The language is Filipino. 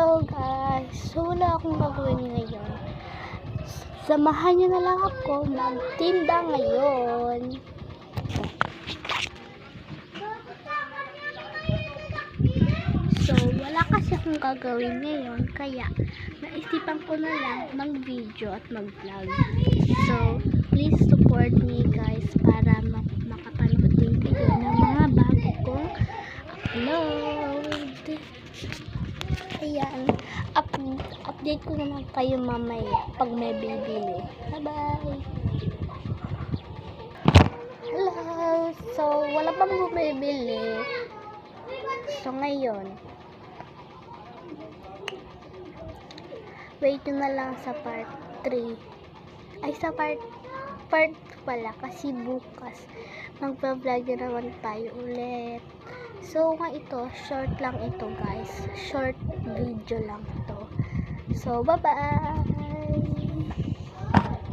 Hello guys! So wala akong gagawin ngayon. Samahan nyo na lang ako magtinda ngayon. So wala kasi akong gagawin ngayon, kaya naisipan ko na lang mag-video at mag-vlog. So please support me guys para makapanood din kayo ng mga bago kong upload. Ayan, update ko naman kayo mamaya pag may bibili. Bye-bye! Hello! So, wala pang bumibili. So, ngayon, wait na lang sa part 3. Ay, sa part pala kasi bukas magpa-vlog na naman tayo ulit. So, ito, short lang ito guys. Short video lang to. So, bye-bye!